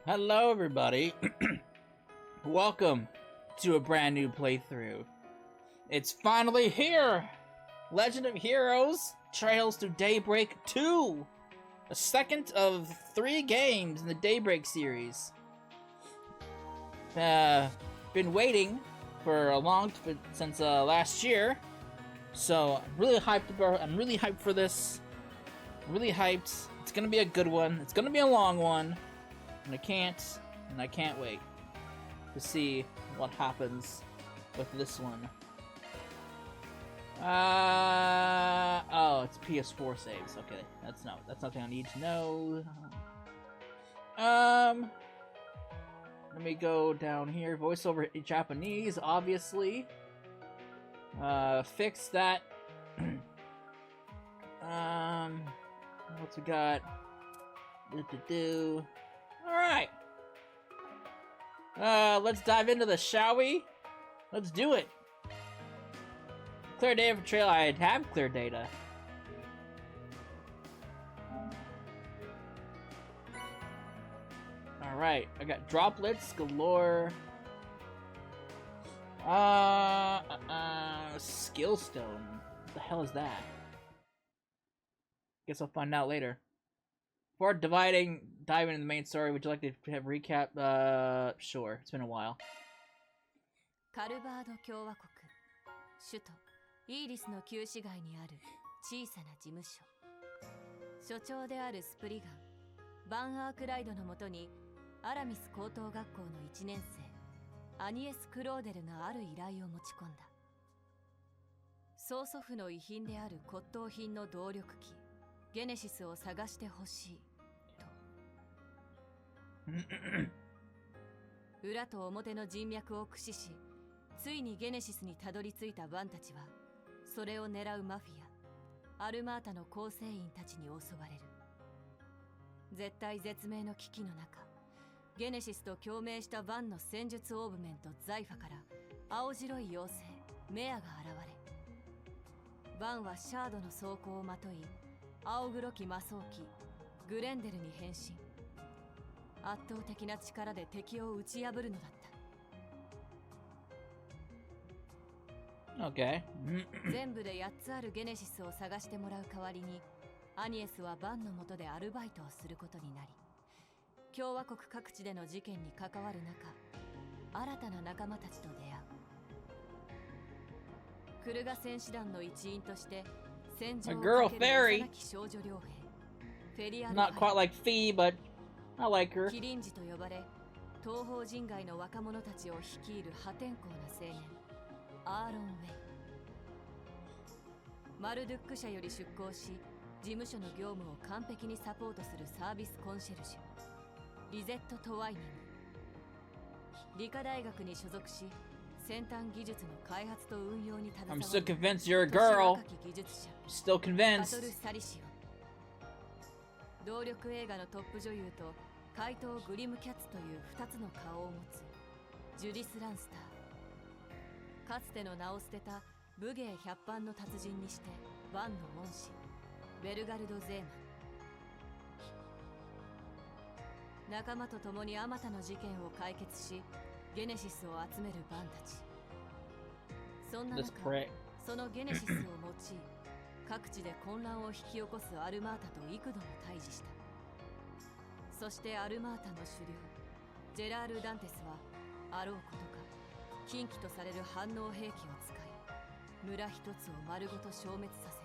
Hello, everybody. Welcome to a brand new playthrough. It's finally here! Legend of Heroes Trails to Daybreak 2! The second of 3 games in the Daybreak series. Been waiting for a long since last year, so I'm really hyped for this. I'm really hyped. It's gonna be a good one. It's gonna be a long one. And I can't wait to see what happens with this one. Oh, it's PS4 saves. Okay, that's nothing I need to know. Let me go down here. Voiceover Japanese, obviously. Fix that. What's we got? Alright. Let's dive into this, shall we? Let's do it. Clear data for trail. I have clear data. Alright, I got droplets galore. Skill stone. What the hell is that? Guess I'll find out later. Before diving into the main story, would you like to have a recap? Sure. It's been a while. カルバード共和国首都イーリスの旧市街にある小さな事務所。所長であるスプリガン、バン・アークライドのもとにアラミス高等学校の1年生アニエス・クローデルがある依頼を持ち込んだ。曽祖父の遺品である骨董品の動力機ゲネシスを探してほしいと。裏と表の人脈を駆使し、ついにゲネシスにたどり着いたバンたちは、それを狙うマフィア、アルマータの構成員たちに襲われる。絶体絶命の危機の中、ゲネシスと共鳴したバンの戦術オーブメントザイファから青白い妖精メアが現れ、バンはシャードの装甲をまとい、青黒き魔装機グレンデルに変身。圧倒的な力で敵を打ち破るのだった。Okay. 全部で8つあるゲネシスを探してもらう代わりに、アニエスはバンの下でアルバイトをすることになり、共和国各地での事件に関わる中、新たな仲間たちと出会う。クルガ戦士団の一員として戦場をかける幼き少女傭兵フェリアル。 Not quite like Fee, but I like her. キリンジと呼ばれ、東方人外の若者たちを率いる破天荒な青年アーロン・ウェイ。マルドゥック社より出向し、事務所の業務を完璧にサポートするサービスコンシェルジュリゼット・トワイニング。理科大学に所属し、先端技術の開発と運用に携わる I'm still convinced you're a girl. 技術者 Still バトル・ convinced. サリシオン。動力映画のトップ女優と怪盗グリムキャッツという2つの顔を持つジュディス・ランスター。かつての名を捨てた武芸百般の達人にしてバンの門師ベルガルド・ゼーマン。仲間と共にあまたの事件を解決し、ゲネシスを集めるバンたち。そんな中、そのゲネシスを用い各地で混乱を引き起こすアルマータと幾度も対峙した。そしてアルマータの首領ジェラール・ダンテスはあろうことか禁忌とされる反応兵器を使い、村一つを丸ごと消滅させる。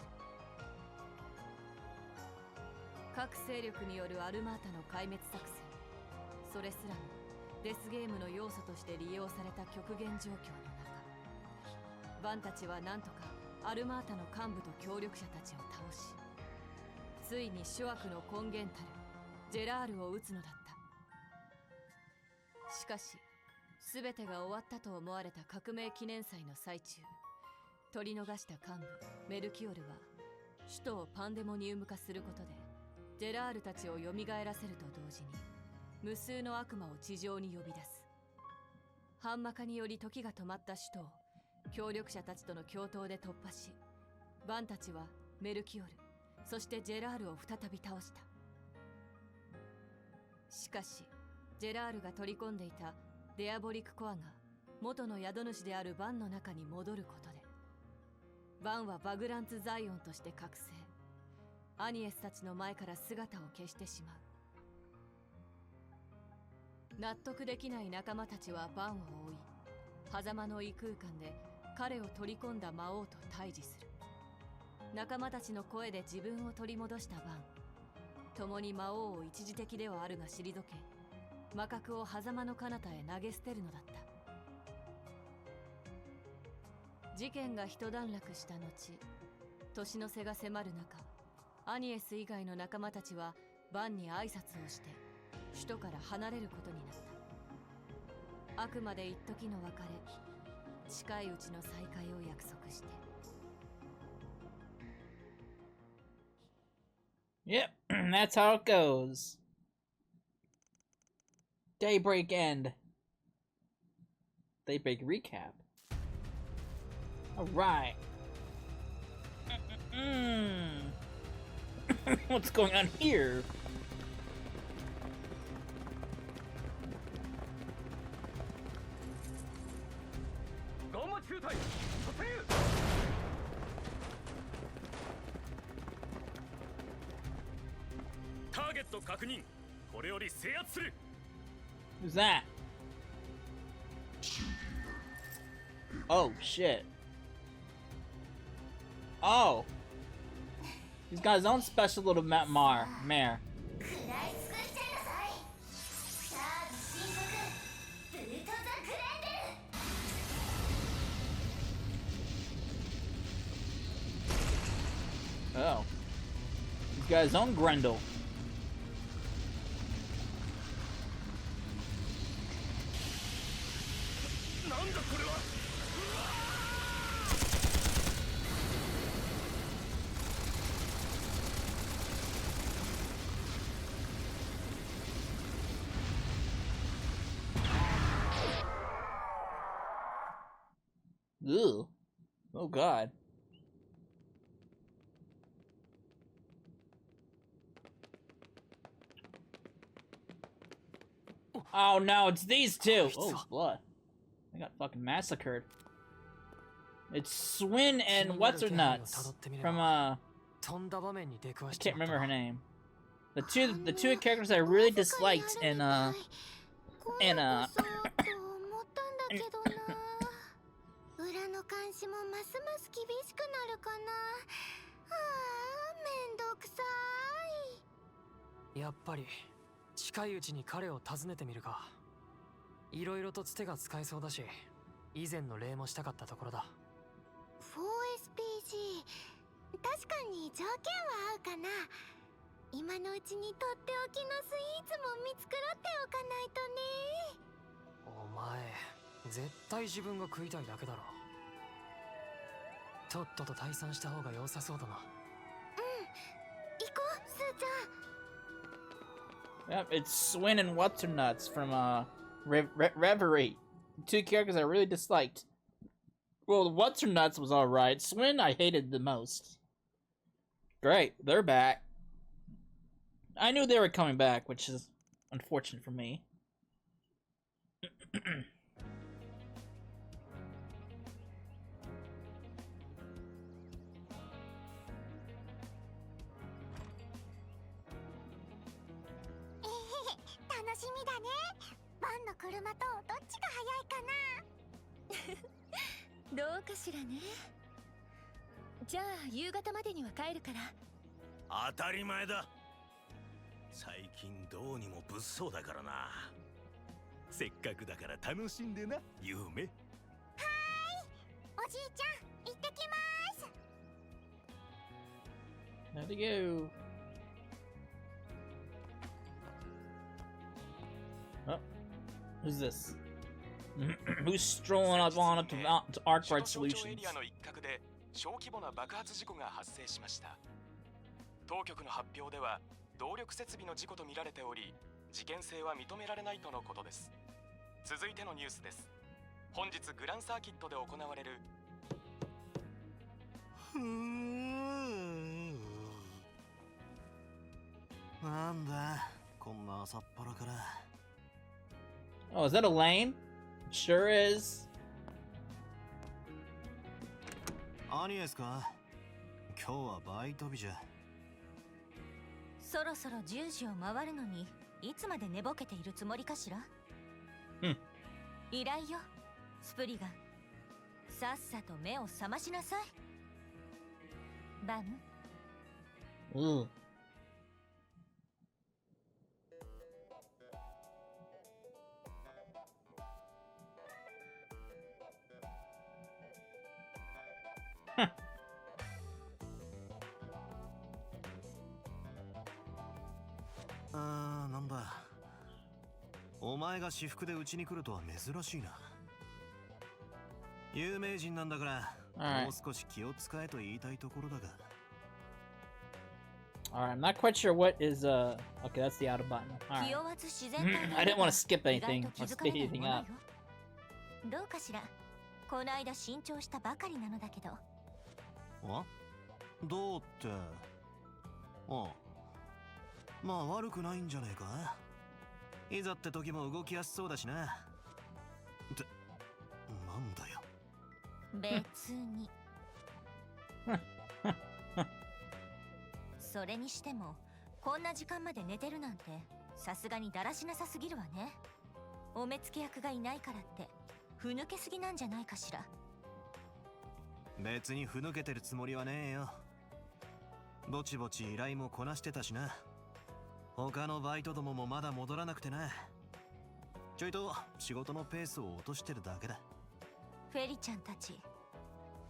各勢力によるアルマータの壊滅作戦、それすらもデスゲームの要素として利用された極限状況の中、バンたちはなんとかアルマータの幹部と協力者たちを倒し、ついに諸悪の根源たるジェラールを撃つのだった。しかし全てが終わったと思われた革命記念祭の最中、取り逃した幹部メルキオルは首都をパンデモニウム化することでジェラールたちを蘇らせると同時に無数の悪魔を地上に呼び出す。反魔化により時が止まった首都を協力者たちとの共闘で突破し、バンたちはメルキオル、そしてジェラールを再び倒した。しかしジェラールが取り込んでいたデアボリックコアが元の宿主であるバンの中に戻ることで、バンはバグランツ・ザイオンとして覚醒、アニエスたちの前から姿を消してしまう。納得できない仲間たちはバンを追い、狭間の異空間で彼を取り込んだ魔王と対峙する。仲間たちの声で自分を取り戻したバン、共に魔王を一時的ではあるが退け、魔核を狭間の彼方へ投げ捨てるのだった。事件が一段落した後、年の瀬が迫る中、アニエス以外の仲間たちはバンに挨拶をして首都から離れることになった。あくまで一時の別れ、近いうちの再会を約束して。Yep, that's how it goes. Daybreak end. Daybreak recap. Alright. What's going on here? Who's that? Oh shit. Oh. He's got his own special little mare. Oh. He's got his own Grendel. Ew. Oh god. Oh no, it's these two! Oh, blood. I got fucking massacred. It's Swin and What's-Her-Nuts from, I can't remember her name. The two characters I really disliked in,やっぱり近いうちに彼を訪ねてみるか。いろいろとつてが使えそうだし、以前の礼もしたかったところだ。 4SPG、 確かに条件は合うかな。今のうちにとっておきのスイーツも見繕っておかないとね。お前絶対自分が食いたいだけだろ。とっとと退散した方が良さそうだな。うん、行こう、スーちゃん。Yep, it's Swin and What's-Her-Nuts from, Reverie. Two characters I really disliked. Well, What's-Her-Nuts was alright. Swin I hated the most. Great, they're back. I knew they were coming back, which is unfortunate for me. There they go. Oh, who's this? Who's strolling up on up to Arcbright Solutions? 小規模な爆発事故が発生しました。当局の発表では動力設備の事故とみられており、事件性は認められないとのことです。続いてのニュースです。本日グランサーキットで行われるなんだこんな朝っぱらから。Oh, is that a lane? Sure is. アニエスか今日はバイト日じゃ。そろそろ10時を回るのにいつまで寝ぼけているつもりかしら。依頼よスプリガン、さっさと目を覚ましなさい。バム。Ooh. Huh. なんだ。お前が私服でうちに来るとは珍しいな。有名人なんだから、もう少し気を使えと言いたいところだが。Alright, I'm not quite sure what is okay, that's the auto button. Alright. I didn't want to skip anything or speed anything up. どうかしら。この間新調したばかりなのだけど。あ？どうって。まあ悪くないんじゃねえか。いざって時も動きやすそうだしな。ってなんだよ。別に。それにしてもこんな時間まで寝てるなんてさすがにだらしなさすぎるわね。お目付け役がいないからってふぬけすぎなんじゃないかしら。別にふぬけてるつもりはねえよ。ぼちぼち依頼もこなしてたしな。他のバイトどももまだ戻らなくてな。ちょいと仕事のペースを落としてるだけだ。フェリちゃんたち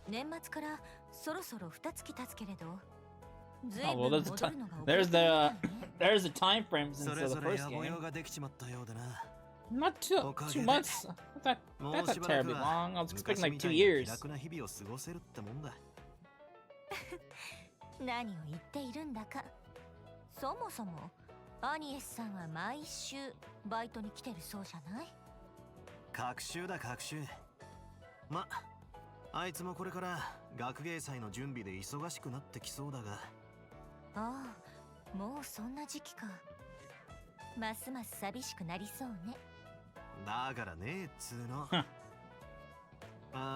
年末からそろそろ2月経つけれど、ずいぶん戻るのが遅れてるんだよね。There's a time frame since それ the ぞれ first 野暮 game. 用ができちまったようだな。 Not two months. That's not terribly long. I was expecting like 2 years. 楽な日々を過ごせるってもんだ。何を言っているんだか。そもそもアニエスさんは毎週バイトに来てるそうじゃない。隔週だ隔週。ま、あいつもこれから学芸祭の準備で忙しくなってきそうだが。ああ、もうそんな時期か。ますます寂しくなりそうね。だからねえっつーの。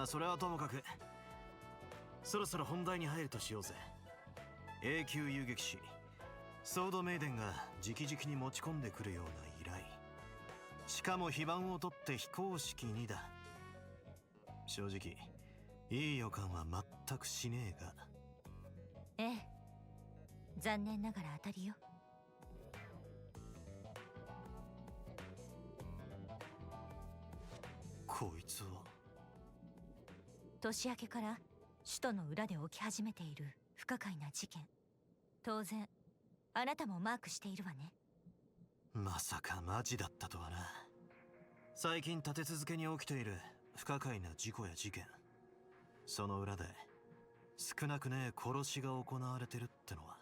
それはともかくそろそろ本題に入るとしようぜ。永久遊撃士ソードメイデンが直々に持ち込んでくるような依頼。しかも非番を取って非公式にだ。正直いい予感は全くしねえが。ええ、残念ながら当たりよ。こいつは年明けから首都の裏で起き始めている不可解な事件。当然あなたもマークしているわね。まさかマジだったとはな。最近立て続けに起きている不可解な事故や事件、その裏で少なくねえ殺しが行われてるってのは。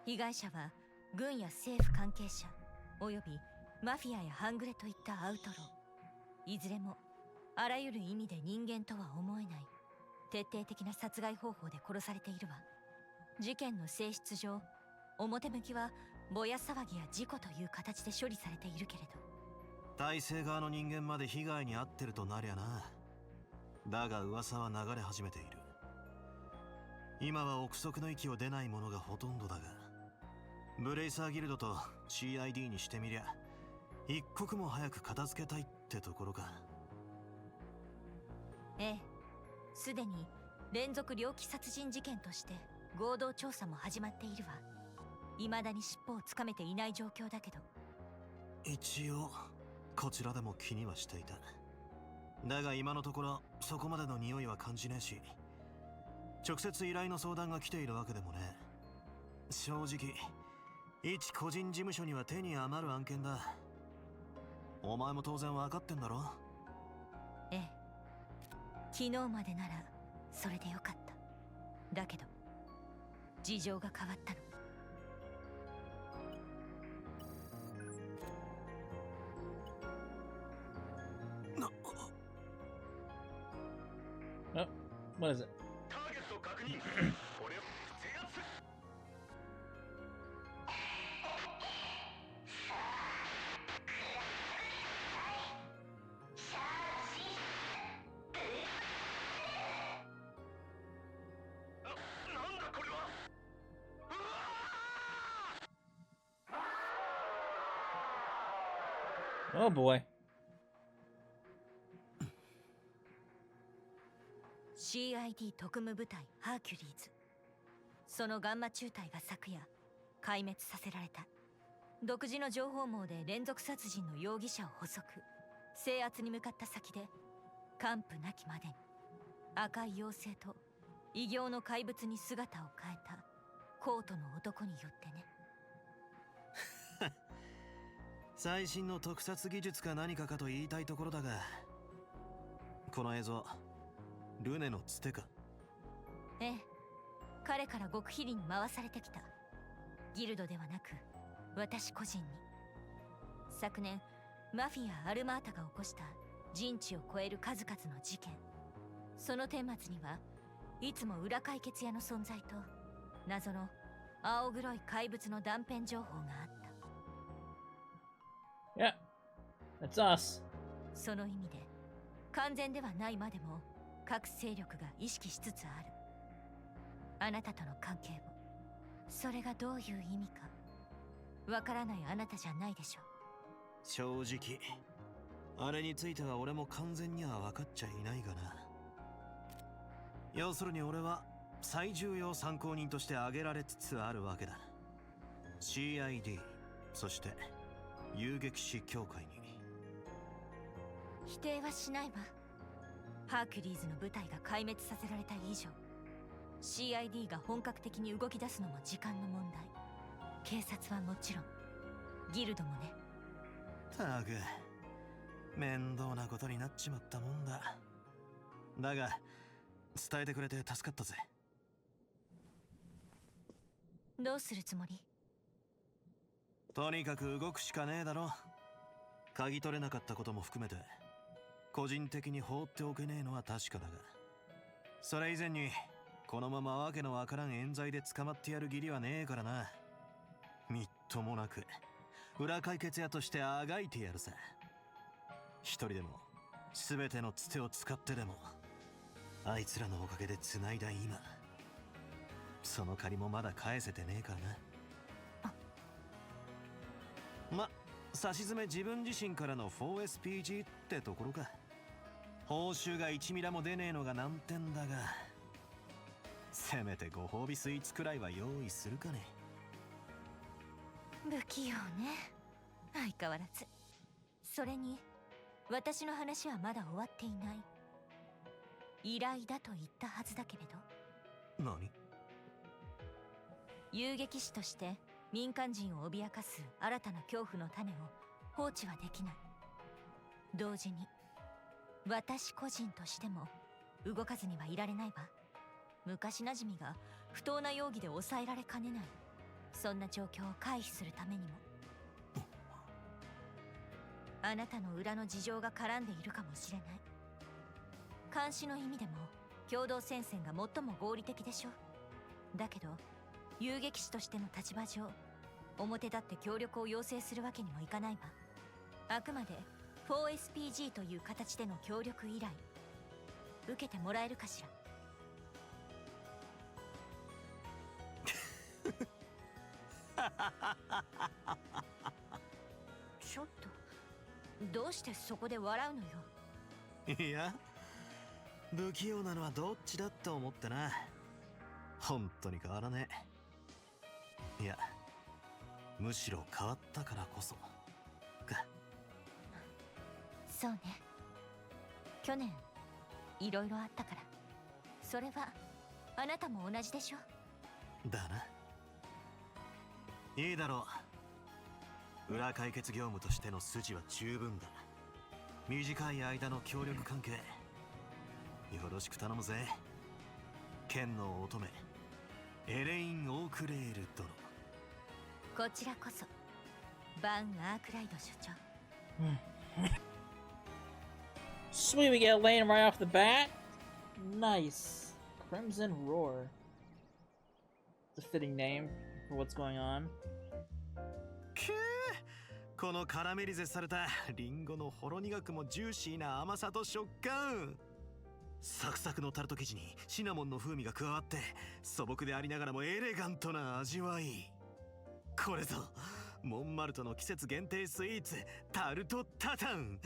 被害者は軍や政府関係者およびマフィアや半グレといったアウトロー、いずれもあらゆる意味で人間とは思えない徹底的な殺害方法で殺されているわ。事件の性質上、表向きはぼや騒ぎや事故という形で処理されているけれど、体制側の人間まで被害に遭ってるとなりゃな。だが噂は流れ始めている。今は憶測の域を出ないものがほとんどだが、ブレイサーギルドと CID にしてみりゃ一刻も早く片付けたいってところか。ええ、すでに連続猟奇殺人事件として合同調査も始まっているわ。未だに尻尾をつかめていない状況だけど。一応こちらでも気にはしていた。だが今のところそこまでの匂いは感じねえし、直接依頼の相談が来ているわけでもねえ。正直一個人事務所には手に余る案件だ。お前も当然分かってんだろ。ええ、昨日までならそれでよかった。だけど事情が変わったの。What is it? ターゲット確認。これを制圧。Oh boy. CID 特務部隊ハーキュリーズ。そのガンマ中隊が昨夜壊滅させられた。独自の情報網で連続殺人の容疑者を捕捉、制圧に向かった先で完膚なきまでに赤い妖精と異形の怪物に姿を変えたコートの男によってね。最新の特撮技術か何かかと言いたいところだが、この映像ルネのつてか？ええ、彼から極秘裏に回されてきた。ギルドではなく私個人に。昨年マフィア・アルマータが起こした人知を超える数々の事件、その顛末にはいつも裏解決屋の存在と謎の青黒い怪物の断片情報があった。Yeah, that's us. その意味で完全ではないまでも各勢力が意識しつつある。あなたとの関係を、それがどういう意味かわからないあなたじゃないでしょう。正直あれについては俺も完全には分かっちゃいないがな。要するに俺は最重要参考人として挙げられつつあるわけだ。 CID そして遊撃士協会に。否定はしないわ。ハーキュリーズの部隊が壊滅させられた以上、 CID が本格的に動き出すのも時間の問題。警察はもちろんギルドもね。たく面倒なことになっちまったもんだ。だが伝えてくれて助かったぜ。どうするつもり？とにかく動くしかねえだろ。嗅ぎ取れなかったことも含めて個人的に放っておけねえのは確かだが、それ以前にこのままわけのわからん冤罪で捕まってやる義理はねえからな。みっともなく裏解決屋としてあがいてやるさ。一人でも全てのつてを使ってでもあいつらのおかげで繋いだ今、その借りもまだ返せてねえからな。ま、差し詰め自分自身からの 4SPG ってところか。報酬が1ミラも出ねえのが難点だが、せめてご褒美スイーツくらいは用意するかね。不器用ね、相変わらず。それに私の話はまだ終わっていない。依頼だと言ったはずだけれど。何？遊撃士として民間人を脅かす新たな恐怖の種を放置はできない。同時に私個人としても動かずにはいられないわ。昔なじみが不当な容疑で抑えられかねない。そんな状況を回避するためにも。あなたの裏の事情が絡んでいるかもしれない。監視の意味でも共同戦線が最も合理的でしょ。だけど遊撃士としての立場上、表立って協力を要請するわけにもいかないわ。あくまで 4SPG という形での協力依頼受けてもらえるかしら。ちょっとどうしてそこで笑うのよ。いや、不器用なのはどっちだって思ってな。本当に変わらねえ。いや、むしろ変わったからこそか。そうね、去年いろいろあったから。それはあなたも同じでしょ。だな。いいだろう。裏解決業務としての筋は十分だ。短い間の協力関係よろしく頼むぜ。剣の乙女エレイン・オークレール殿。こちらこそバン・アークライド所長。Sweet, we get Lane right off the bat. Nice. Crimson Roar. It's a fitting name for what's going on. このカラメリゼされたリンゴのほろ苦くもジューシーな甘さと食感。サクサクのタルト生地にシナモンの風味が加わって素朴でありながらもエレガントな味わい。これぞモンマルトの季節限定スイーツタルトタタン。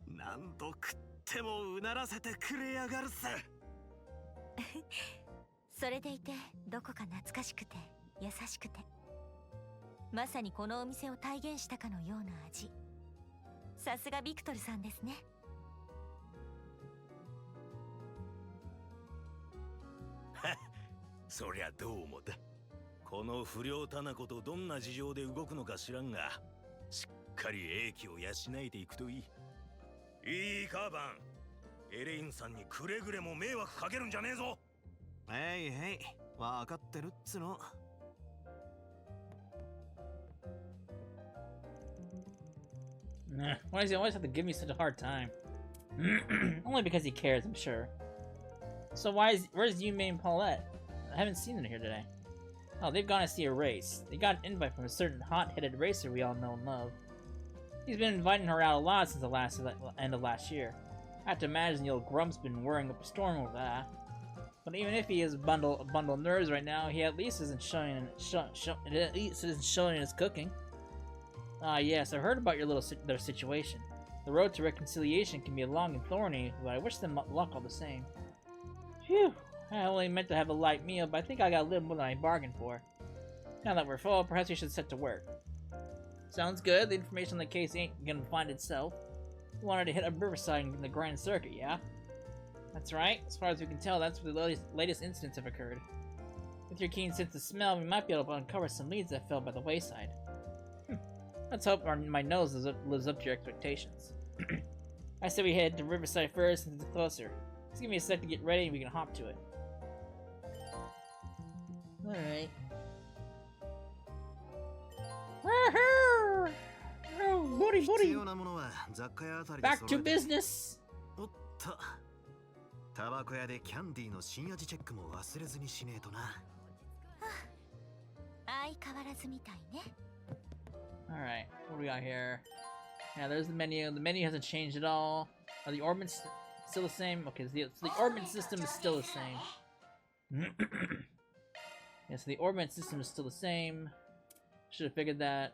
何度食ってもうならせてくれやがるさ。それでいてどこか懐かしくて優しくて、まさにこのお店を体現したかのような味。さすがビクトルさんですね。そりゃどうもだ。この不良タナコとどんな事情で動くのか知らんが、しっかり英気を養えていくといい。いいかバン、エレインさんにくれぐれも迷惑かけるんじゃねえぞ。へいへい、わかってるっつの。Nah, why does he always have to give me such a hard time? Only because he cares, I'm sure. So where's Yume and Paulette? I haven't seen them here today. Oh, they've gone to see a race. They got an invite from a certain hot-headed racer we all know and love. He's been inviting her out a lot since the end of last year. I have to imagine the old grump's been worrying up a storm over that. But even if he is a bundle of nerves right now, he at least isn't showing in his cooking. Ah, yes, I heard about their situation. The road to reconciliation can be long and thorny, but I wish them luck all the same. Phew, I only meant to have a light meal, but I think I got a little more than I bargained for. Now that we're full, perhaps we should set to work. Sounds good. The information on the case ain't gonna find itself. We wanted to hit up Riverside in the Grand Circuit, yeah? That's right. As far as we can tell, that's where the latest incidents have occurred. With your keen sense of smell, we might be able to uncover some leads that fell by the wayside. Let's hope my nose lives up to your expectations. I said we head to Riverside first since it's closer. Just give me a sec to get ready and we can hop to it. Alright. Oh, booty booty! Back to business! おっと、タバコ屋でキャンディーの新味チェックも忘れずにしねえとな。相変わらずみたいね。Alright, what do we got here? Yeah, there's the menu. The menu hasn't changed at all. Are the orbits still the same? Okay, so the orbit system is still the same. Yeah, so the orbit system is still the same. Should have figured that.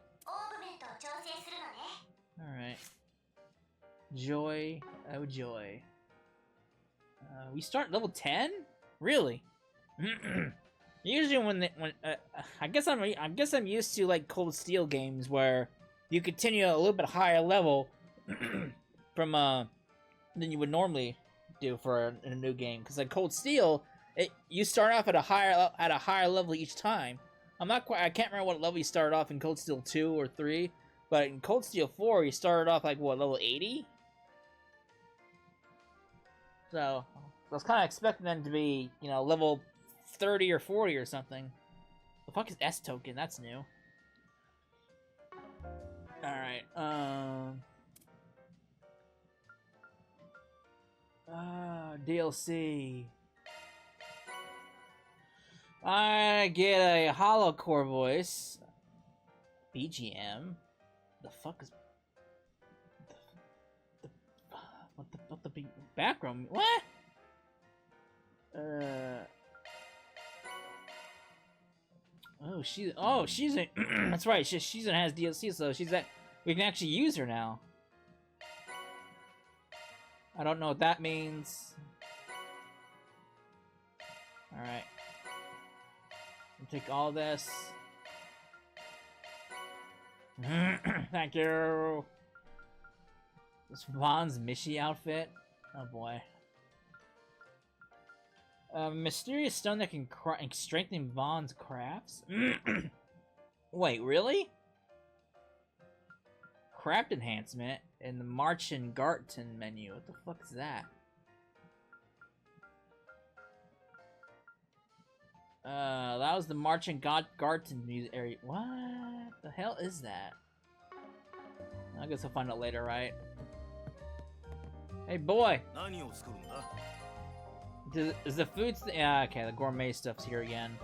Alright. Joy. Oh, joy. We start level 10? Really? Usually I guess I'm used to like Cold Steel games where you continue a little bit higher level from than you would normally do for a new game. Because like Cold Steel, you start off at a higher level each time. I can't remember what level you started off in Cold Steel 2 or 3, but in Cold Steel 4 you started off like what, level 80? So I was kind of expecting them to be, you know, level 30 or 40 or something. The fuck is S token? That's new. Alright, DLC. I get a hollow core voice. BGM. The fuck is what the background? What? She's a that's right. She's gonna has DLC, so we can actually use her now. I don't know what that means. All right. Take all this. Thank you. This Vaughn's Mishi outfit. Oh boy. Mysterious stone that can strengthen Vaughn's crafts? Wait, really? Craft enhancement in the Marchin Garten menu. What the fuck is that? That was the Marchin Garten music area. What the hell is that? I guess I'll find out later, right? Hey, boy! Is the food... Yeah, okay, the gourmet stuff's here again.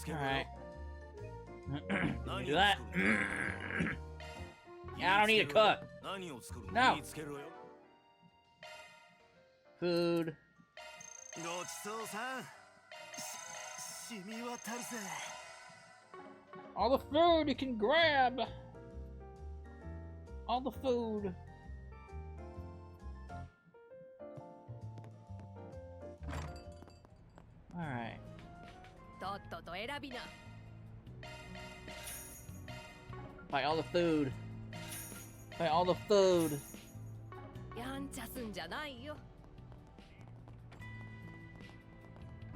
Alright. Do that. Yeah, I don't need to cook. No. Food. ごちそうさん。染み渡るぜ。 All the food you can grab. All the food. All right. とっとと選びな。 Buy all the food. Buy all the food. やんちゃすんじゃないよ。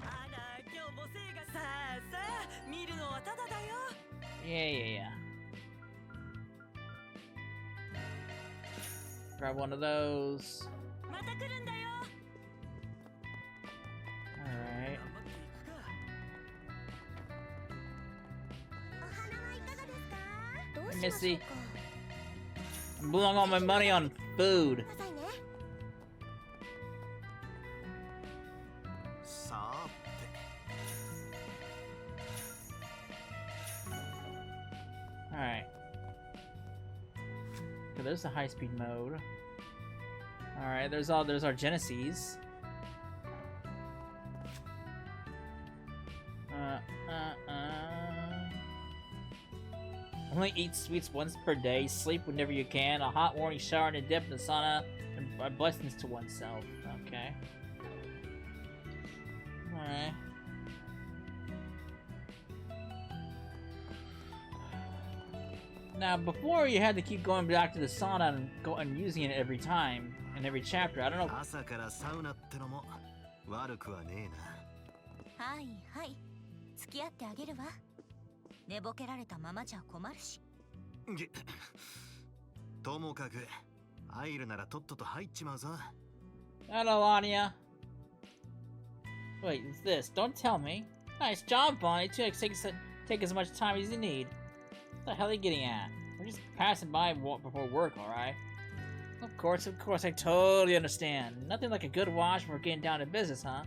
あら、今日もせいがさあさあ、見るのはただだよ。 Yeah. Grab one of those. また来るんだよ。 Alright. 頑張っていくか。お花はいかがですか？どうしましょうか？ Missy. I'm blowing all my money on food. くださいね。さーて。 Alright. So there's the high-speed mode. Alright, there's our Genesis. Only eat sweets once per day, sleep whenever you can, a hot morning shower and a dip in the sauna, and blessings to oneself. Okay. Alright. Now, before you had to keep going back to the sauna and using it every time, in every chapter. I don't know. 朝からサウナってのも悪くはねえな。はいはい。付き合ってあげるわ。寝ぼけられたままじゃ困るし。げともかく入るならとっとと入っちまうぞ。 Hello, Anya. Wait, it's this. Don't tell me. Nice job, Bonnie. Take as much time as you need. What the hell are you getting at? We're just passing by before work, alright? Of course, I totally understand. Nothing like a good wash before getting down to business, huh?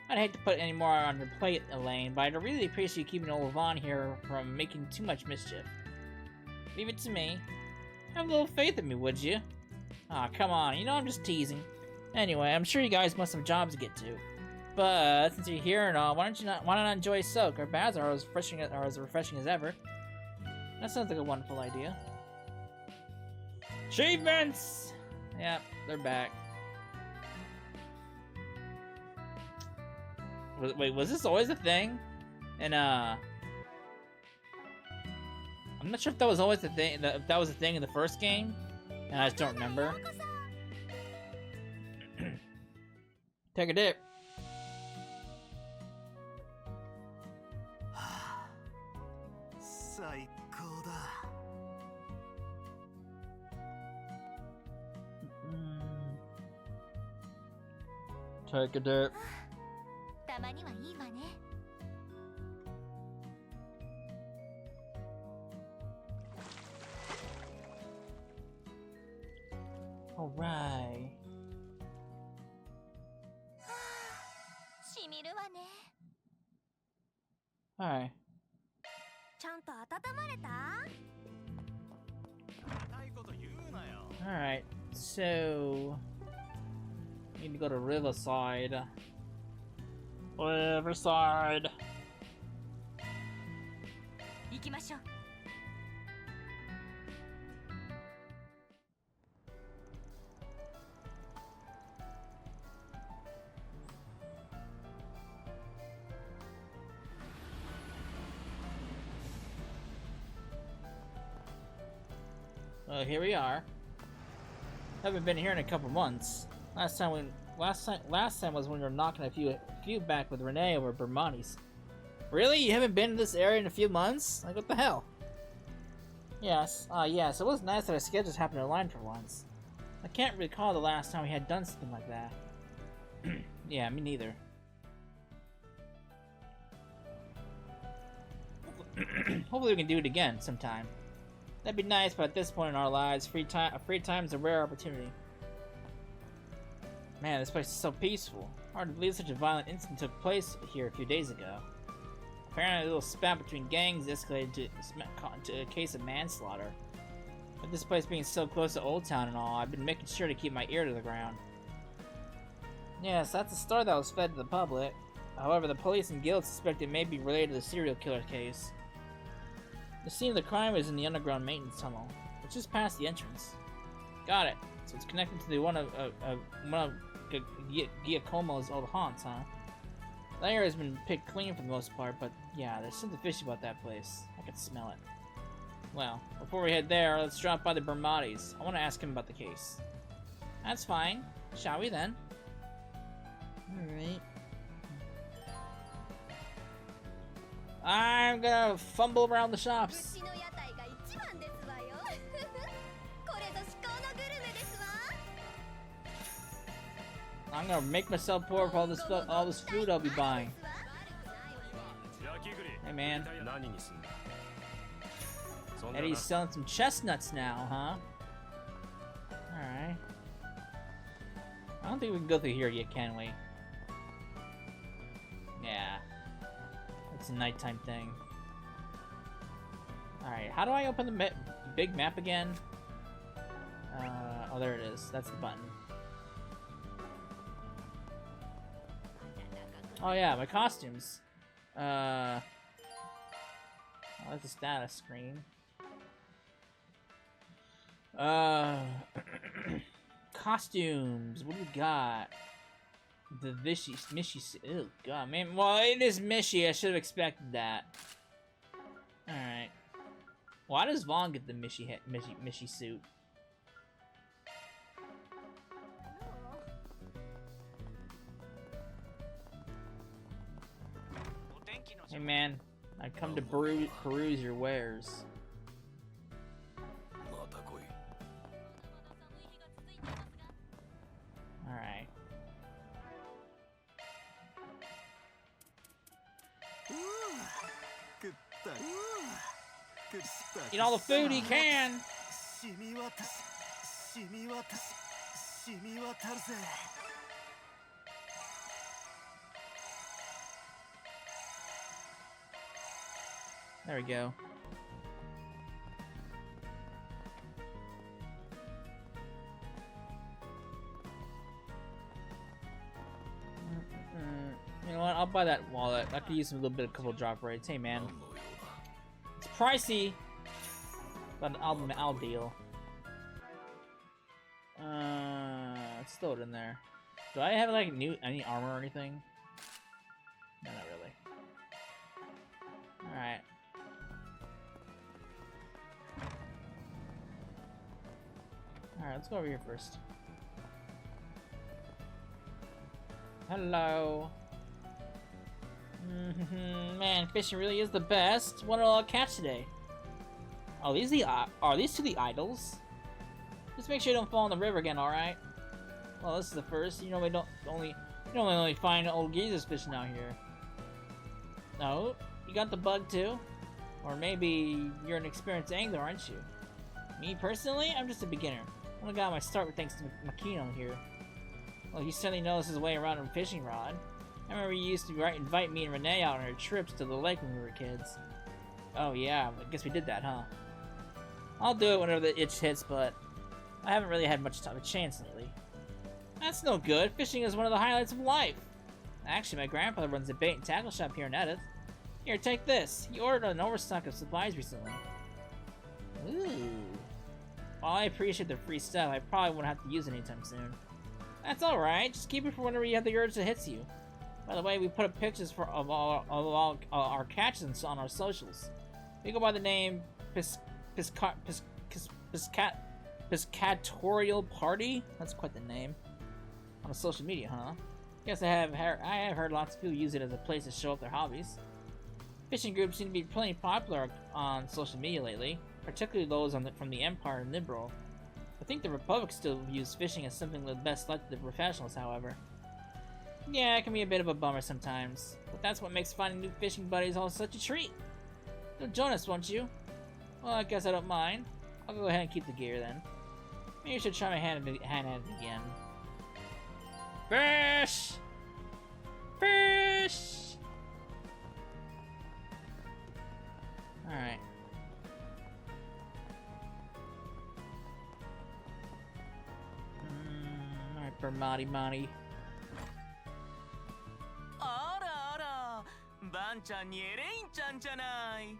I'd hate to put any more on your plate, Elaine, but I'd really appreciate you keeping old Vaughn here from making too much mischief. Leave it to me. Have a little faith in me, would you? Aw, come on, you know I'm just teasing. Anyway, I'm sure you guys must have jobs to get to. But since you're here and all, why not enjoy a soak? Our baths are as refreshing as ever. That sounds like a wonderful idea. Achievements! Yep, they're back. Wait, was this always a thing? And I'm not sure if that was always the thing. If that was a thing in the first game, and I just don't remember. Take a dip. 最高だ。 Take a dip. たまにはいいわね。 Alright. しみるわね。 Alright. ちゃんと温まれた？ 硬いこと言うなよ。 Alright. So need to go to Riverside. Riverside. 行きましょう。 Well, here we are. Haven't been here in a couple months. Last time was when we were knocking a few back with Renee over Bermonti's. Really? You haven't been to this area in a few months? Like, what the hell? Yes. Yes. It was nice that our schedules happened to align for once. I can't recall the last time we had done something like that. Yeah, me neither. Hopefully we can do it again sometime. That'd be nice, but at this point in our lives, free time is a rare opportunity. Man, this place is so peaceful. Hard to believe such a violent incident took place here a few days ago. Apparently, a little spat between gangs escalated to a case of manslaughter. With this place being so close to Old Town and all, I've been making sure to keep my ear to the ground. Yes, that's a story that was fed to the public. However, the police and guild suspect it may be related to the serial killer case. The scene of the crime is in the underground maintenance tunnel. It's just past the entrance. Got it. So it's connected to the one of Giacomo's old haunts, huh? That area has been picked clean for the most part, but yeah, there's something fishy about that place. I can smell it. Well, before we head there, let's drop by the Bermati's. I want to ask him about the case. That's fine. Shall we then? Alright. I'm gonna fumble around the shops. I'm gonna make myself poor for all this food I'll be buying. Hey man. Eddie's selling some chestnuts now, huh? Alright. I don't think we can go through here yet, can we? Yeah. It's a nighttime thing. Alright, how do I open the big map again? Oh, there it is. That's the button. Oh yeah, my costumes. Oh, that's a status screen. Costumes. What do we got? The Mishy. Oh god, man. Well, it is Mishy. I should have expected that. All right. Why does Vaughn get the Mishy suit? Hey man, I come to peruse your wares. Alright. Eat all the food he can! There we go. You know what? I'll buy that wallet. I could use a little bit of couple drop rates. Hey man, it's pricey, but I'll deal. Let's throw it in there. Do I have like any armor or anything? No, not really. All right. Alright, let's go over here first. Hello. Man, fishing really is the best. What will I catch today? Oh, are these two the idols? Just make sure you don't fall in the river again, alright? Well, this is the first. You know we don't only find old geezers fishing out here. No, you got the bug too? Or maybe you're an experienced angler, aren't you? Me personally, I'm just a beginner. I only got my start with thanks to Makino here. Well, he certainly knows his way around a fishing rod. I remember he used to invite me and Renee out on our trips to the lake when we were kids. Oh yeah, I guess we did that, huh? I'll do it whenever the itch hits, but I haven't really had much time of a chance lately. That's no good. Fishing is one of the highlights of life. Actually, my grandfather runs a bait and tackle shop here in Edith. Here, take this. He ordered an overstock of supplies recently. Ooh. While I appreciate the free stuff, I probably won't have to use it anytime soon. That's alright, just keep it for whenever you have the urge that hits you. By the way, we put up pictures of all our catches on our socials. We go by the name Piscatorial Party? That's quite the name. On social media, huh? Guess I have heard lots of people use it as a place to show off their hobbies. Fishing groups seem to be plenty popular on social media lately. Particularly those from the Empire and Liberal. I think the Republic still views fishing as something that's best left to the professionals, however. Yeah, it can be a bit of a bummer sometimes, but that's what makes finding new fishing buddies all such a treat. You'll join us, won't you? Well, I guess I don't mind. I'll go ahead and keep the gear then. Maybe I should try my hand at it again. Fish! Fish! Alright. Alright, Bermati. ちゃんにエレインちゃんじゃない。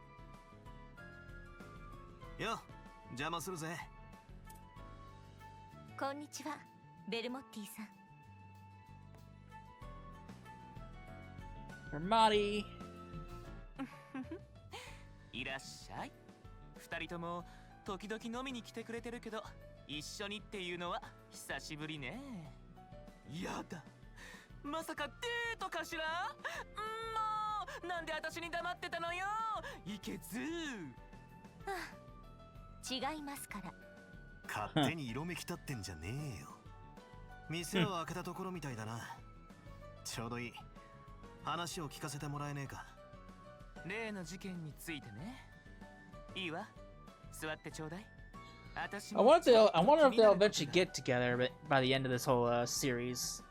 よ、邪魔するぜ。こんにちは、ベルモッティさん。Hermione. いらっしゃい。二人とも時々飲みに来てくれてるけど、一緒にっていうのは久しぶりね。やだ、まさかデートかしら。もうなんで私に黙ってたのよ、いけず。違いますから。勝手に色めき立ってんじゃねえよ。店を開けたところみたいだな。ちょうどいい。話を聞かせてもらえねえか。例の事件についてね。いいわ、座ってちょうだい。I wonder if they'll eventually get together by the end of this whole series.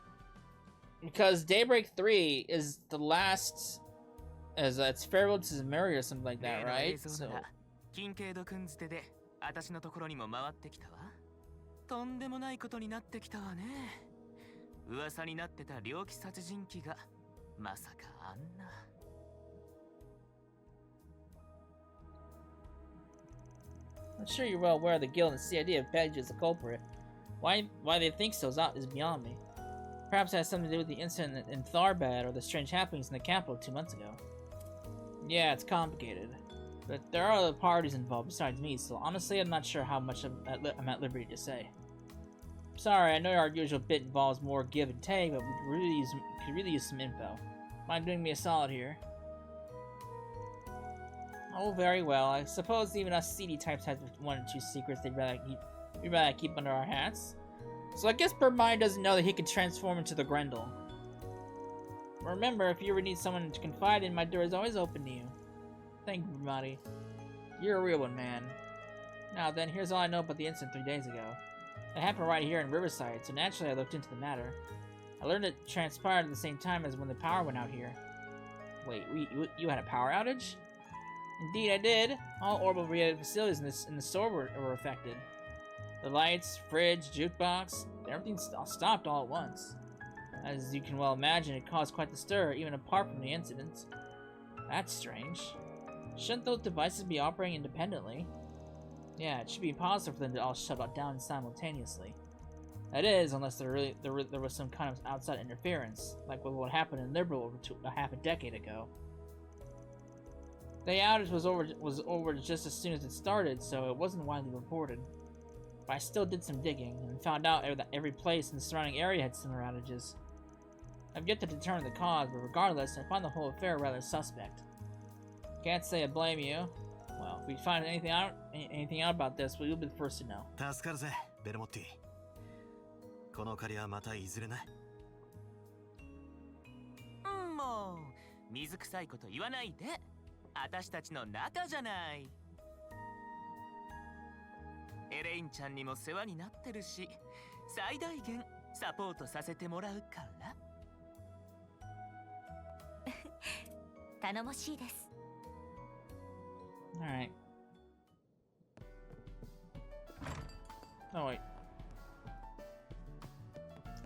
Because Daybreak 3 is the last, as it's farewell to Zemuria or something like that, right? So. 金系ドくんづてで私のところにも回ってきたわ。とんでもないことになってきたわね。噂になってた猟奇殺人鬼がまさかあんな。I'm sure you're well aware of the guild and CID have pegged you as the culprit. Why they think so is beyond me. Perhaps it has something to do with the incident in Tharbad or the strange happenings in the capital 2 months ago. Yeah, it's complicated. But there are other parties involved besides me, so honestly I'm not sure how much I'm at liberty to say. Sorry, I know our usual bit involves more give and take, but we could really use some info. Mind doing me a solid here? Oh, very well. I suppose even us seedy types have one or two secrets we'd rather keep under our hats. So I guess Bermine doesn't know that he can transform into the Grendel. Remember, if you ever need someone to confide in, my door is always open to you. Thank you, Bermani. You're a real one, man. Now then, here's all I know about the incident 3 days ago. It happened right here in Riverside, so naturally I looked into the matter. I learned it transpired at the same time as when the power went out here. Wait, you had a power outage? Indeed, I did. All orbital-related facilities in the store were affected. The lights, fridge, jukebox, everything stopped all at once. As you can well imagine, it caused quite the stir, even apart from the incident. That's strange. Shouldn't those devices be operating independently? Yeah, it should be possible for them to all shut down simultaneously. That is, unless there was some kind of outside interference, like with what happened in Liberal over half a decade ago. The outage was over just as soon as it started, so it wasn't widely reported. But I still did some digging, and found out that every place in the surrounding area had similar outages. I've yet to determine the cause, but regardless, I find the whole affair rather suspect. Can't say I blame you. Well, if we find anything out about this, we'll be the first to know. 助かるぜ、ベルモッティ。この借りはまたいずれな。もう水臭いこと言わないで。私たちの仲じゃない。エレインちゃんにも世話になってるし、最大限サポートさせてもらうから。頼もしいです。Alright. Oh wait.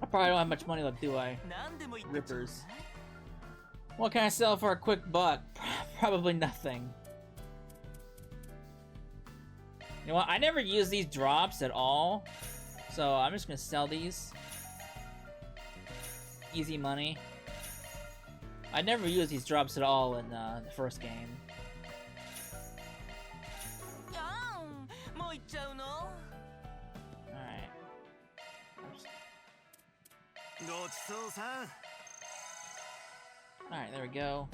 I probably don't have much money left, do I? Rippers. What can I sell for a quick buck? Probably nothing. You know what? I never use these drops at all, so I'm just gonna sell these. Easy money. I never use these drops at all in the first game. Alright. Alright, there we go.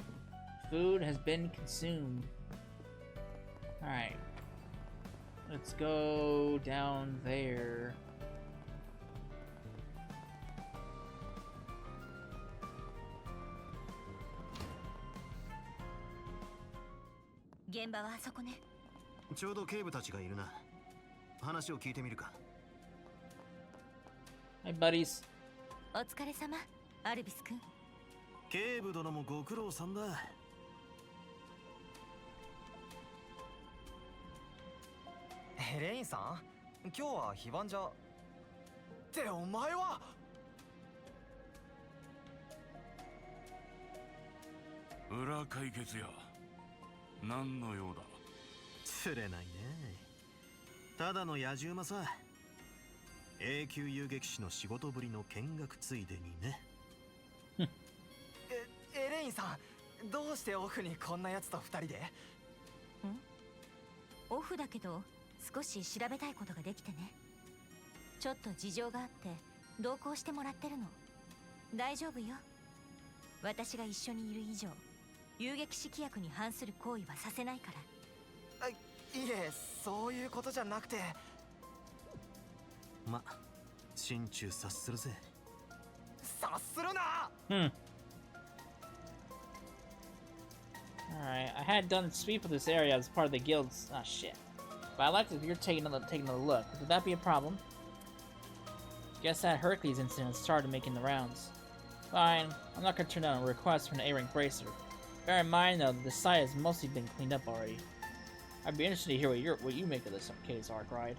Food has been consumed. Alright. Let's go down there.ちょうど警部たちがいるな。話を聞いてみるか。Hi, buddies. お疲れ様、アルビス君。警部殿もご苦労さんだ。エレインさん、今日は非番じゃ。ってお前は。裏解決や。何の用だ。釣れないね。ただの野獣馬さ。永久遊撃士の仕事ぶりの見学ついでにね。エレインさん、どうしてオフにこんなやつと二人で？ん？オフだけど少し調べたいことができてね。ちょっと事情があって同行してもらってるの。大丈夫よ。私が一緒にいる以上遊撃士規約に反する行為はさせないから。いえ、そういうことじゃなくて。ま、心中察するぜ。察するな。Alright, I had done sweep of this area as part of the guild's... Ah, shit. But I'd like it if you're taking another look. Would that be a problem? Guess that Hercules incident started making the rounds. Fine, I'm not gonna turn down a request from an A-rank bracer. Bear in mind, though, that the site has mostly been cleaned up already. I'd be interested to hear what you make of this case, Arkwright.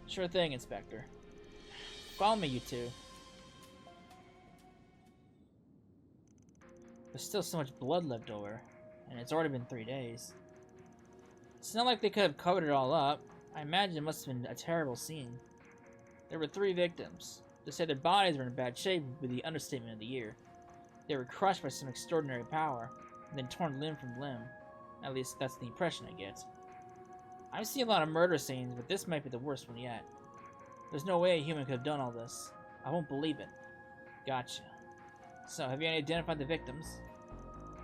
Sure thing, Inspector. Follow me, you two. There's still so much blood left over, and it's already been 3 days. It's not like they could have covered it all up. I imagine it must have been a terrible scene. There were 3 victims. To say their bodies were in bad shape would be the understatement of the year. They were crushed by some extraordinary power, and then torn limb from limb. At least that's the impression I get. I've seen a lot of murder scenes, but this might be the worst one yet. There's no way a human could have done all this. I won't believe it. Gotcha. So, have you identified the victims?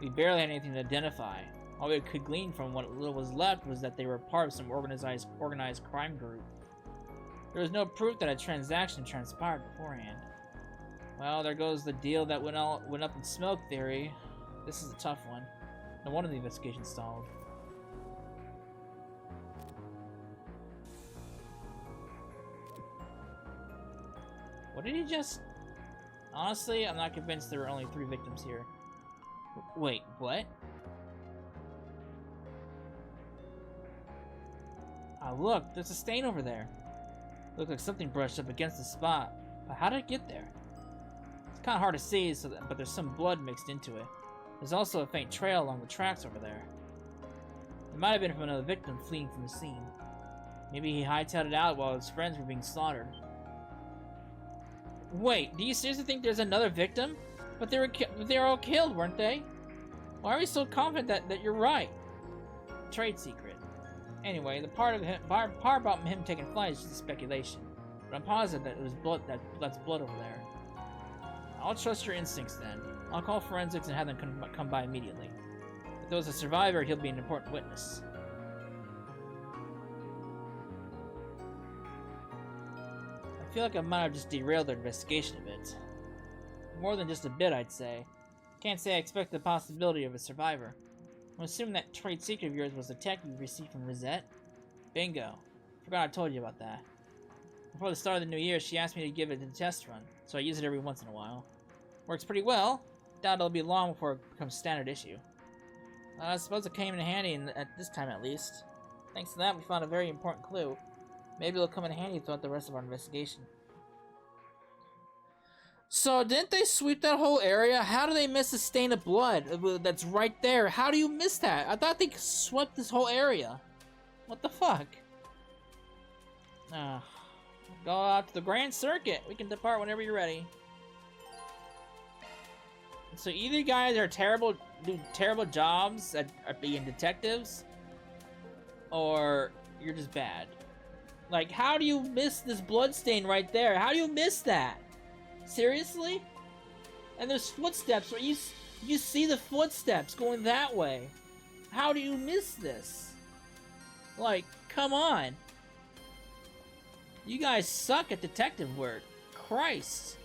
We barely had anything to identify. All we could glean from what little was left was that they were part of some organized crime group. There was no proof that a transaction transpired beforehand. Well, there goes the deal that went up in smoke theory. This is a tough one. No wonder the investigation stalled. What did he just... Honestly, I'm not convinced there were only 3 victims here. Wait, what? Ah, look, there's a stain over there. Looks like something brushed up against the spot. But how did it get there? It's kind of hard to see, but there's some blood mixed into it. There's also a faint trail along the tracks over there. It might have been from another victim fleeing from the scene. Maybe he hightailed it out while his friends were being slaughtered. Wait, do you seriously think there's another victim? But they were all killed, weren't they? Why are we so confident that you're right? Trade secret. Anyway, the part about him taking flight is just a speculation. But I'm positive that it was blood. That's blood over there. I'll trust your instincts then. I'll call forensics and have them come by immediately. If there was a survivor, he'll be an important witness. I feel like I might have just derailed their investigation a bit. More than just a bit, I'd say. Can't say I expect the possibility of a survivor. I'm assuming that trade secret of yours was the tech you received from Rosette? Bingo. Forgot I told you about that. Before the start of the new year, she asked me to give it a test run, so I use it every once in a while. Works pretty well. Doubt it'll be long before it becomes standard issue. I suppose it came in handy at this time at least. Thanks to that, we found a very important clue. Maybe it'll come in handy throughout the rest of our investigation. So, didn't they sweep that whole area? How do they miss a stain of blood that's right there? How do you miss that? I thought they swept this whole area. What the fuck? Go out to the Grand Circuit. We can depart whenever you're ready. So either you guys are do terrible jobs at being detectives, or you're just bad. Like, how do you miss this blood stain right there? How do you miss that? Seriously? And there's footsteps where you see the footsteps going that way. How do you miss this? Like, come on. You guys suck at detective work. Christ.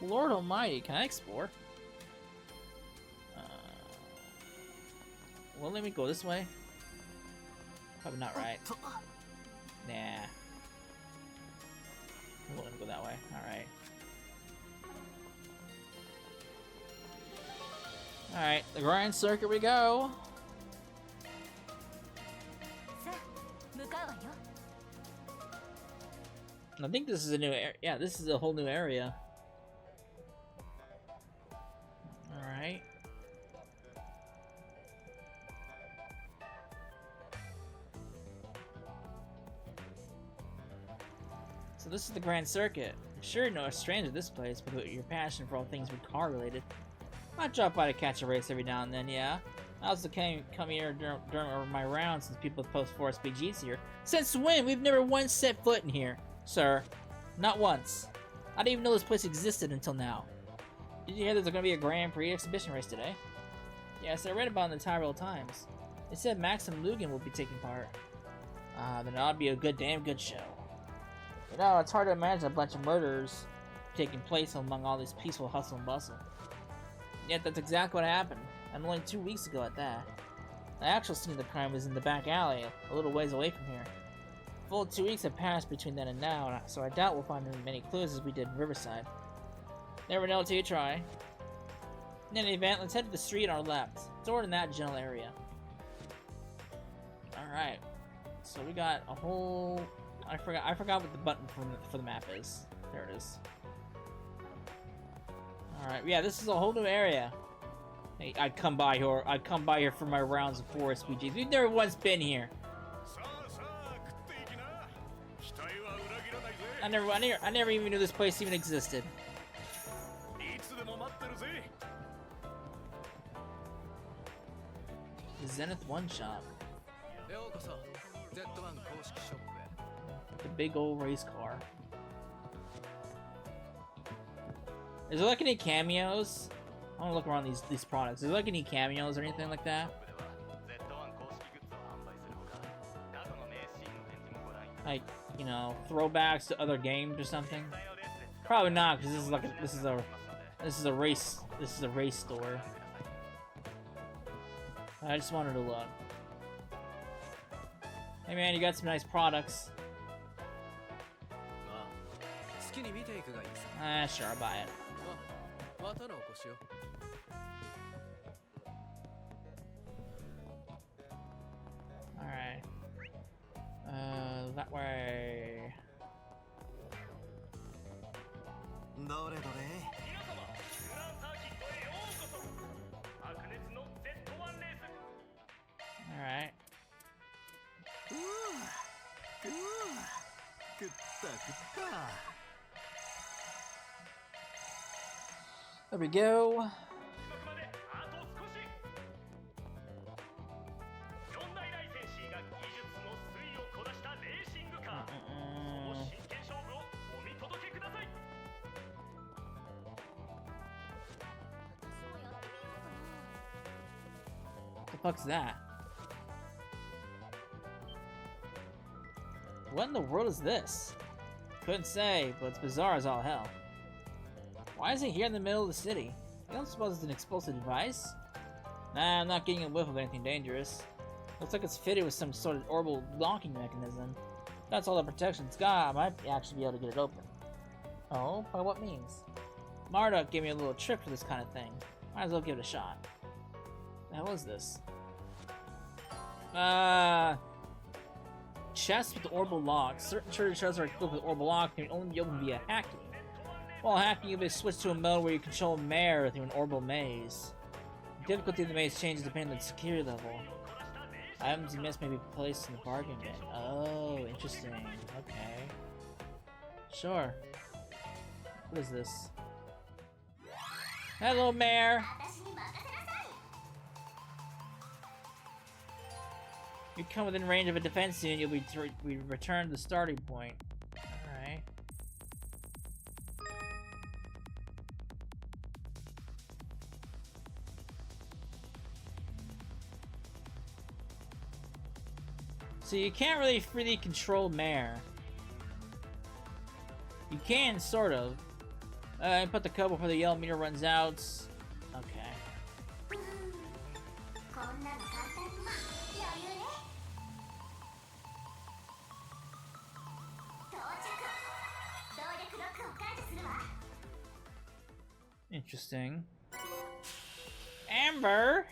Lord almighty, can I explore? Well, let me go this way. Probably not right. Nah. Let me go that way. Alright. Alright, the Grand Circuit we go. I think this is a new area. Yeah, this is a whole new area. Alright. So this is the Grand Circuit. I'm sure you're no stranger to this place, but with your passion for all things car related. I drop by to catch a race every now and then, yeah. I also come here during my rounds since people post 4-speed Gs here. Since when? We've never once set foot in here, sir. Not once. I didn't even know this place existed until now. Did you hear there's going to be a Grand Prix exhibition race today? Yes, I read about it in the Tyrell Times. They said Maxim Lugan will be taking part. Then it ought to be a damn good show. You know, it's hard to imagine a bunch of murders taking place among all this peaceful hustle and bustle. Yet that's exactly what happened, and only 2 weeks ago at that. The actual scene of the crime was in the back alley, a little ways away from here. A full 2 weeks have passed between then and now, so I doubt we'll find as many clues as we did in Riverside. Never know till you try. In any event, let's head to the street on our left. It's over in that general area. Alright. So we got a whole... I forgot what the button for the map is. There it is. Alright, yeah, this is a whole new area. Hey, I'd come by here for my rounds of 4-SPGs. We've never once been here. I never even knew this place even existed. The Zenith One Shop. The big old race car. Is there like any cameos? I want to look around these products. Is there like any cameos or anything like that? Like, you know, throwbacks to other games or something? Probably not, because this is a race store. I just wanted to look. Hey man, you got some nice products. Sure, I'll buy it. Alright. That way. Alright. There we go. What the fuck's that? What in the world is this? Couldn't say, but it's bizarre as all hell. Why is it here in the middle of the city? You don't suppose it's an explosive device? Nah, I'm not getting a whiff of anything dangerous. Looks like it's fitted with some sort of orbital locking mechanism. That's all the protection it's got. I might actually be able to get it open. Oh? By what means? Marduk gave me a little trick for this kind of thing. Might as well give it a shot. The hell is this? Chests with the orbital lock. Certain treasure chests are equipped with orbital lock and can only be opened via hacking. While hacking, you'll be switched to a mode where you control a mare through an orbital maze. The difficulty of the maze changes depending on the security level. Items you missed may be placed in the bargain bin. Oh, interesting. Okay. Sure. What is this? Hello, mare! You come within range of a defense unit, you'll be returned to the starting point. Alright. So you can't really freely control mare. You can, sort of. Put the code before the yellow meter runs out. Okay. Interesting. Amber!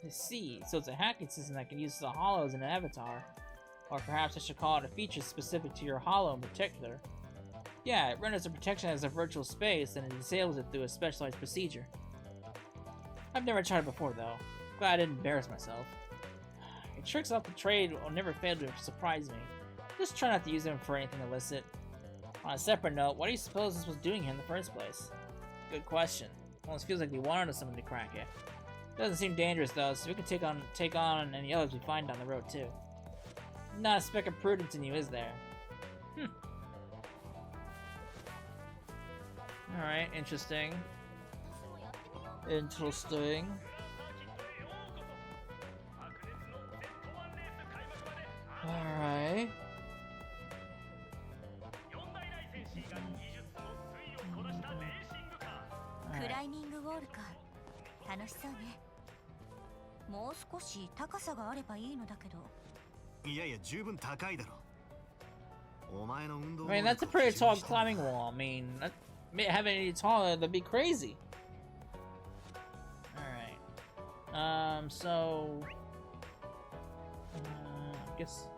I see. So it's a hacking system that can use the hollow as an avatar. Or perhaps I should call it a feature specific to your hollow in particular. Yeah, it renders the protection as a virtual space and it disables it through a specialized procedure. I've never tried it before though. Glad I didn't embarrass myself. tricks off the trade will never fail to surprise me. Just try not to use them for anything illicit. On a separate note, what do you suppose this was doing here in the first place? Good question. Almost feels like we wanted someone to crack it. Doesn't seem dangerous though, so we can take on any others we find down the road too. Not a speck of prudence in you, is there? Alright, interesting. Interesting. Alright. Alright. クライミングウォールか。楽しそうね。もう少し高さがあればいいのだけど。いやいや、十分高いだろ。お前の運動 I mean, that's a pretty tall climbing wall. I mean, having it any taller, that'd be crazy. Alright. So... I guess...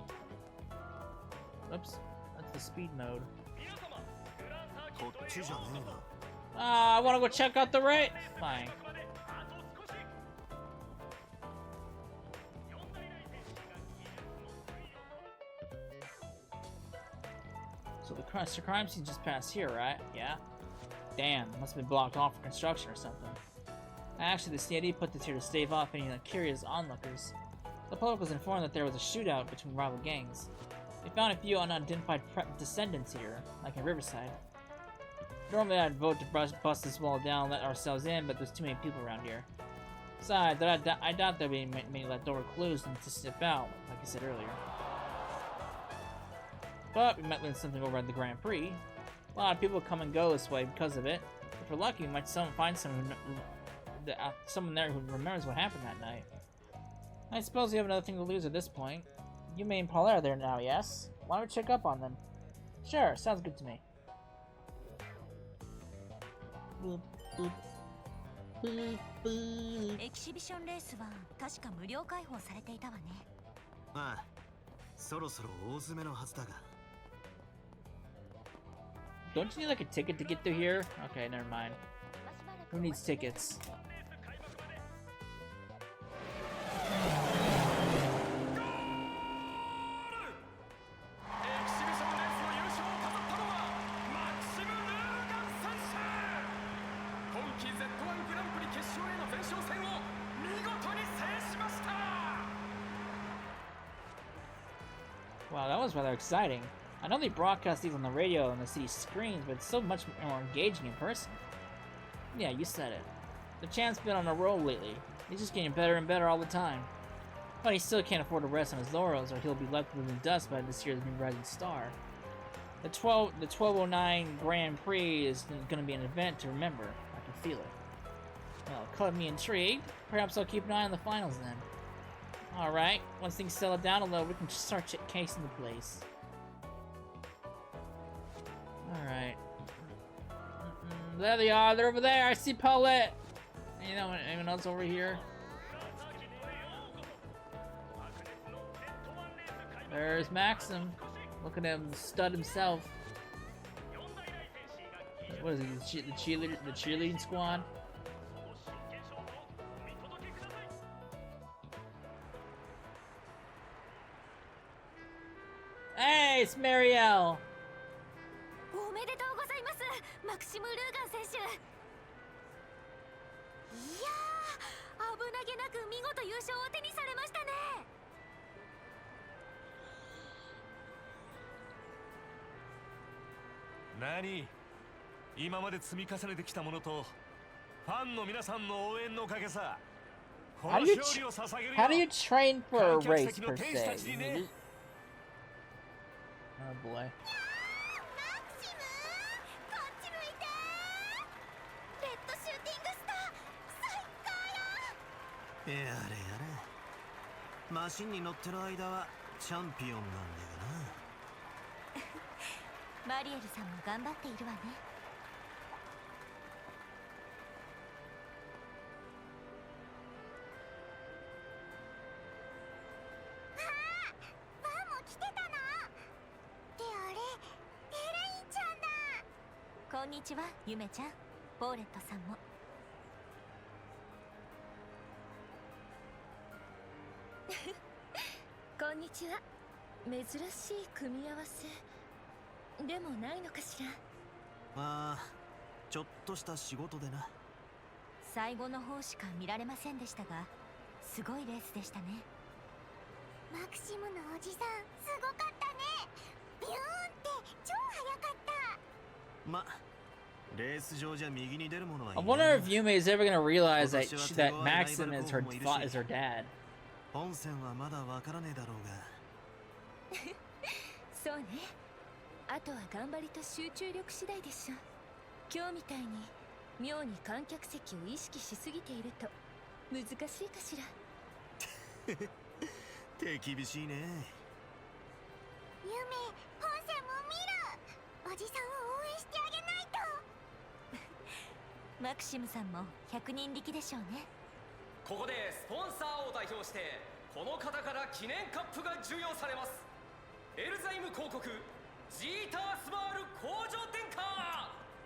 Oops. That's the speed mode. こっちじゃねえな。I wanna go check out the right? Fine. So the crime scene just passed here, right? Yeah. Damn, must have been blocked off for construction or something. Actually, the CID put this here to stave off any curious onlookers. The public was informed that there was a shootout between rival gangs. They found a few unidentified descendants here, like in Riverside. Normally I'd vote to bust this wall down and let ourselves in, but there's too many people around here. Besides, I doubt that we may let door closed and to step out, like I said earlier. But we might learn something over at the Grand Prix. A lot of people come and go this way because of it. If we're lucky, we might find someone there who remembers what happened that night. I suppose we have another thing to lose at this point. You and Paul are there now, yes? Why don't we check up on them? Sure, sounds good to me. Boop, boop. Boop, boop. エキシビションレースは確か無料開放されていたわね。ああ、そろそろ大詰めのはずだが。Don't you need like a ticket to get through here? Okay, never mind. Who needs tickets? Wow, that was rather exciting. I know they broadcast these on the radio and the city screens, but it's so much more engaging in person. Yeah, you said it. The champ's been on a roll lately. He's just getting better and better all the time. But he still can't afford to rest on his laurels, or he'll be left in the dust by this year's new rising star. The 1209 Grand Prix is going to be an event to remember. I can feel it. Well, cut me intrigued. Perhaps I'll keep an eye on the finals then. Alright, once things settle down a little, we can start casing the place. Alright. There they are, they're over there, I see Paulette! You know, anyone else over here? There's Maxim. Look at him, stud himself. What is he, the cheerleading squad? Hey, it's Marielle! おめでとうございます、マクシム・ルーガン選手。いやー、危なげなく見事優勝を手にされましたね。何？今まで積み重ねてきたものとファンの皆さんの応援のおかげさ。この勝利を捧げるよ。 How do you train for a race per se? Oh boy. やれやれ。マシンに乗ってる間はチャンピオンなんだよな。マリエルさんも頑張っているわね。ああ、ファンも来てたの。ってあれ、エレインちゃんだ。こんにちは、ゆめちゃん。ポーレットさんも。んにちは。珍しい組み合わせでもないのかしら。まあちょっとした仕事でな。最後の方しか見られませんでしたが、すごいレースでしたね。マクシムのおじさんすごかったね。ビューンって超速かった。ま、レース場じゃ右に出るものはい I ないな。 wonder if Yume is ever gonna realize that that Maxim is her dad. 本線はまだわからねえだろうが。そうね。あとは頑張りと集中力次第でしょ。今日みたいに妙に観客席を意識しすぎていると難しいかしら。手厳しいね。ユメ、本線も見る。おじさんを応援してあげないと。マクシムさんも100人力でしょうね。ここでスポンサーを代表してこの方から記念カップが授与されます。エルザイム広告ジータースバール工場転換。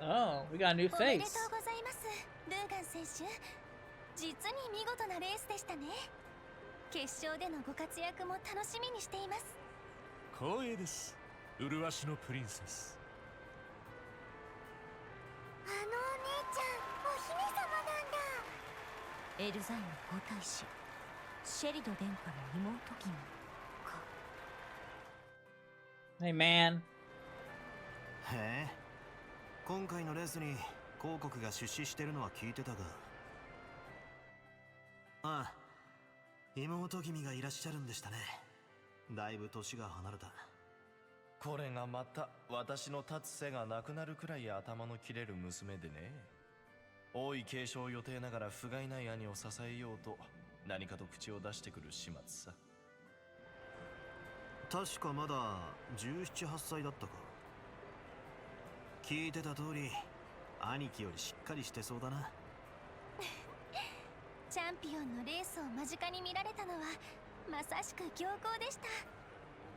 Oh, we got a new おめで face. とうございます、ルーガン選手。実に見事なレースでしたね。決勝でのご活躍も楽しみにしています。光栄です。麗しのプリンセス。あのお姉ちゃん、お姫様なんだ。エルザイム皇太子シェリド殿下の妹君か。 Hey man. へえ、今回のレースに広告が出資してるのは聞いてたが。ああ、妹君がいらっしゃるんでしたね。だいぶ年が離れた。これがまた私の立つ背がなくなるくらい頭の切れる娘でね。王位継承予定ながら不甲斐ない兄を支えようと何かと口を出してくる始末さ。確かまだ17、8歳だったか。聞いてた通り兄貴よりしっかりしてそうだな。チャンピオンのレースを間近に見られたのはまさしく強行でした。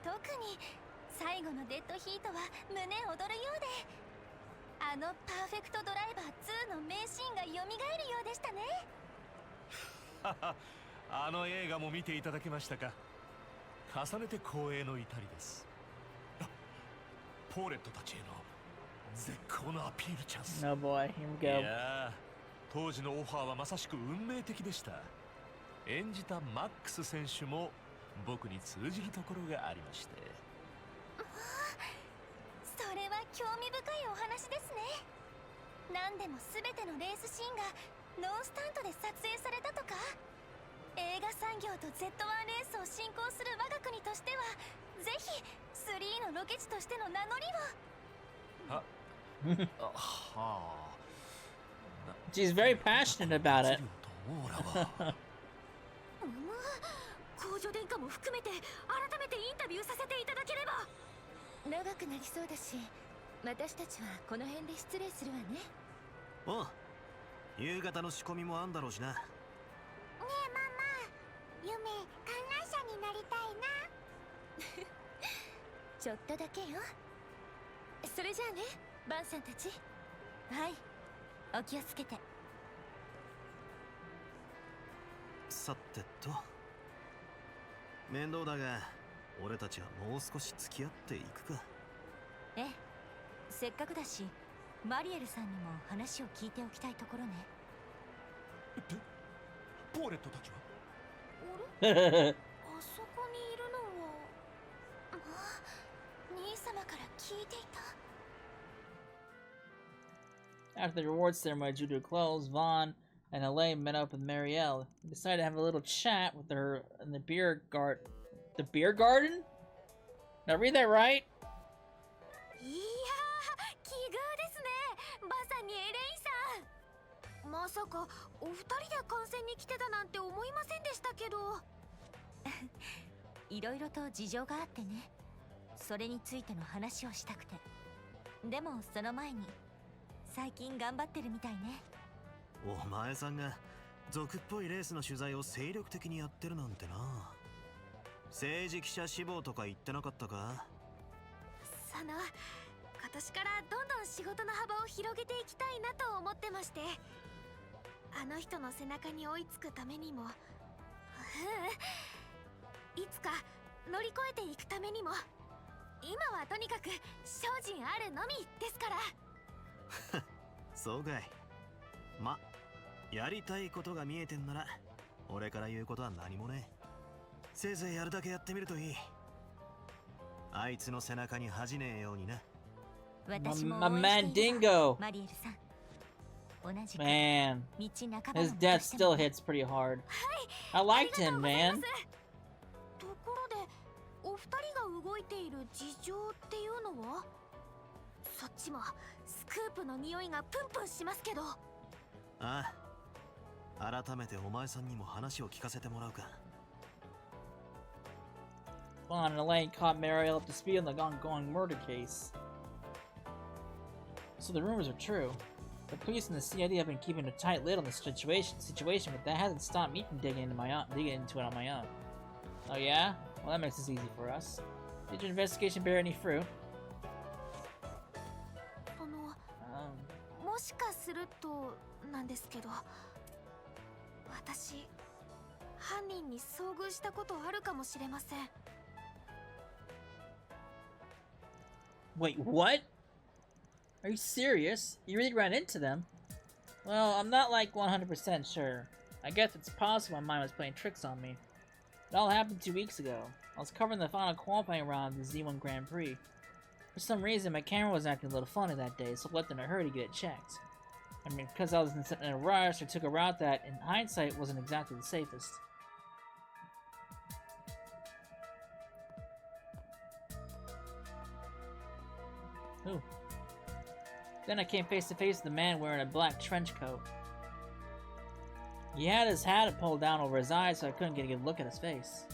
特に最後のデッドヒートは胸躍るようで、あのパーフェクトドライバー2の名シーンが蘇るようでしたね。あの映画も見ていただけましたか。重ねて光栄の至りです。ポーレットたちへの絶好のアピールチャンス。 No boy, here we い go. やー、当時のオファーはまさしく運命的でした。演じたマックス選手も僕に通じるところがありまして。それは興味深いお話ですね。何でも全てのレースシーンがノンスタントで撮影されたとか。映画産業と Z1 レースを進行する我が国としてはぜひ3のロケ地としての名乗りを。はあ。 She's very passionate about it. 工場殿下も含めて改めてインタビューさせていただければ。長くなりそうだし、私たちはこの辺で失礼するわね。おう、夕方の仕込みもあんだろうしな。ねえママ、夢観覧車になりたいな。ちょっとだけよ。それじゃあね、バンさんたち。はい、お気をつけて。さてと、面倒だが俺たちはもう少し付き合っていくか。ええ、せっかくだしマリエルさんにも話を聞いておきたいところね。ポーレットたちはあそこにいるのは、兄様から聞いていた。 After the rewards ceremony due to close, Vaughn and Elaine met up with Marielle. They decided to have a little chat with her in the beer garden. The beer garden? Did I read that right? いやー、奇遇ですね、まさにエレインさん。まさかお二人で観戦に来てたなんて思いませんでしたけど。いろいろと事情があってね。それについての話をしたくて。でもその前に最近頑張ってるみたいね。お前さんが俗っぽいレースの取材を精力的にやってるなんてな。政治記者志望とか言ってなかったか。今年からどんどん仕事の幅を広げていきたいなと思ってまして、あの人の背中に追いつくためにも、いつか乗り越えていくためにも今はとにかく精進あるのみですから。そうかい。ま、やりたいことが見えてんなら俺から言うことは何もねえ。せいぜいやるだけやってみるといい。あいつの背中に恥じねえようにな。私も My 応援 man している Dingo. わマリエルさん。同じく Man, 道半ば his の death としても still hits pretty hard. I liked him, man. ところでお二人が動いている事情っていうのは？そっちもスクープの匂いがプンプンしますけど。ああ、改めてお前さんにも話を聞かせてもらうか。Well, and Elaine caught Mariel up to speed on the ongoing murder case. So the rumors are true. The police and the CID have been keeping a tight lid on the situation, but that hasn't stopped me from digging into it on my own. Oh yeah? Well, that makes this easy for us. Did your investigation bear any fruit? もしかするとなんですけど、私犯人に遭遇したことあるかもしれません。Wait, what? Are you serious? You really ran into them? Well, I'm not like 100% sure. I guess it's possible my mind was playing tricks on me. It all happened 2 weeks ago. I was covering the final qualifying round of the Z1 Grand Prix. For some reason, my camera was acting a little funny that day, so I left in a hurry to get it checked. I mean, because I was in a rush, I took a route that, in hindsight, wasn't exactly the safest. Ooh. Then I came face to face with the man wearing a black trench coat. He had his hat pulled down over his eyes, so I couldn't get a good look at his face.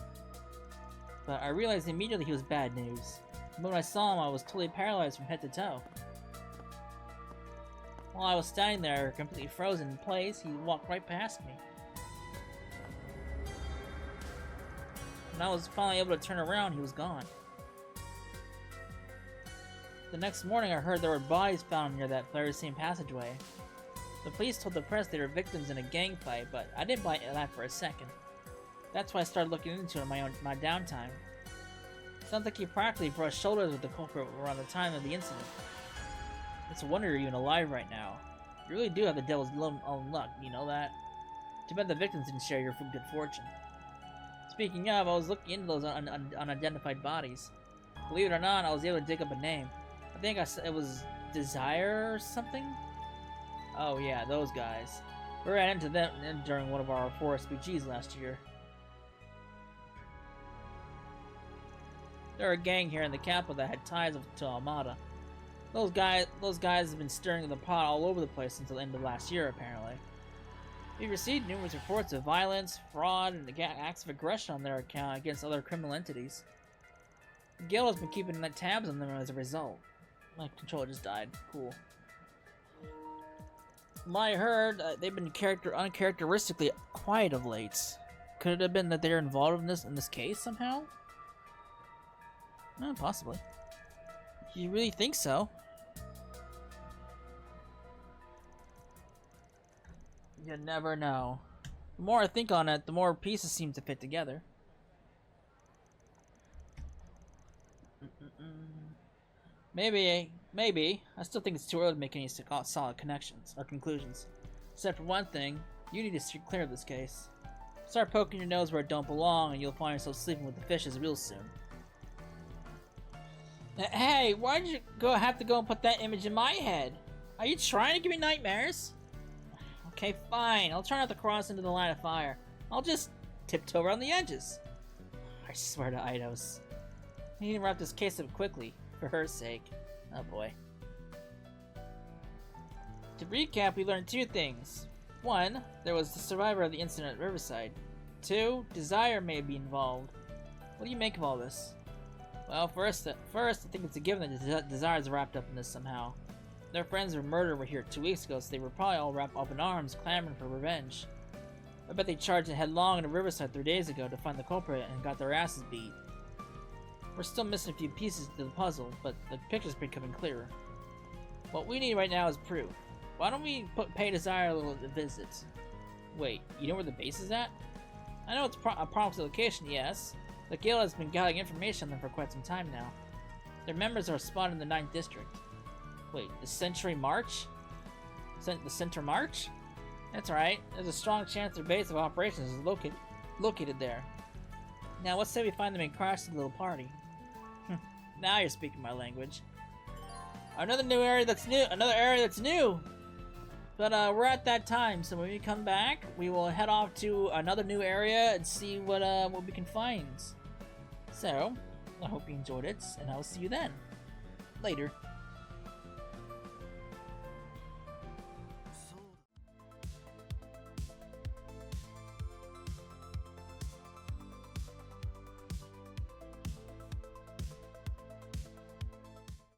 But I realized immediately he was bad news. When I saw him, I was totally paralyzed from head to toe. While I was standing there, completely frozen in place, he walked right past me. When I was finally able to turn around, he was gone. The next morning, I heard there were bodies found near that very same passageway. The police told the press they were victims in a gang fight, but I didn't buy that for a second. That's why I started looking into it in my downtime. Sounds like he practically brushed shoulders with the culprit around the time of the incident. It's a wonder you're even alive right now. You really do have the devil's own luck, you know that? Too bad the victims didn't share your good fortune. Speaking of, I was looking into those unidentified bodies. Believe it or not, I was able to dig up a name. I think it was Desire or something? Oh yeah, those guys. We ran into them during one of our forest BGs last year. There were a gang here in the capital that had ties to Almada. Those guys have been stirring the pot all over the place since the end of last year, apparently. We've received numerous reports of violence, fraud, and acts of aggression on their account against other criminal entities. The guild has been keeping tabs on them as a result. My controller just died. Cool. From what I heard, they've been uncharacteristically quiet of late. Could it have been that they're involved in this case somehow? Possibly. You really think so? You never know. The more I think on it, the more pieces seem to fit together. Maybe. I still think it's too early to make any solid connections or conclusions. Except for one thing, you need to steer clear of this case. Start poking your nose where it don't belong, and you'll find yourself sleeping with the fishes real soon. Hey, why did you have to go and put that image in my head? Are you trying to give me nightmares? Okay, fine. I'll try not to cross into the line of fire. I'll just tiptoe around the edges. I swear to Eidos. I need to wrap this case up quickly, for her sake. Oh boy. To recap, we learned 2 things. 1, there was the survivor of the incident at Riverside. 2, Desire may be involved. What do you make of all this? Well, first, I think it's a given that Desire's wrapped up in this somehow. Their friends were murdered were here 2 weeks ago, so they were probably all wrapped up in arms, clamoring for revenge. I bet they charged headlong into Riverside 3 days ago to find the culprit and got their asses beat. We're still missing a few pieces to the puzzle, but the picture's becoming clearer. What we need right now is proof. Why don't we pay Desire a little visit? Wait, you know where the base is at? I know it's a promising location, yes. The guild has been gathering information on them for quite some time now. Their members are spotted in the 9th district. Wait, the Century March? The Center March? That's right. There's a strong chance their base of operations is located there. Now, let's say we find them and crash the little party. Now you're speaking my language. Another area that's new! But we're at that time, so when we come back, we will head off to another new area and see what we can find. So, I hope you enjoyed it, and I'll see you then. Later.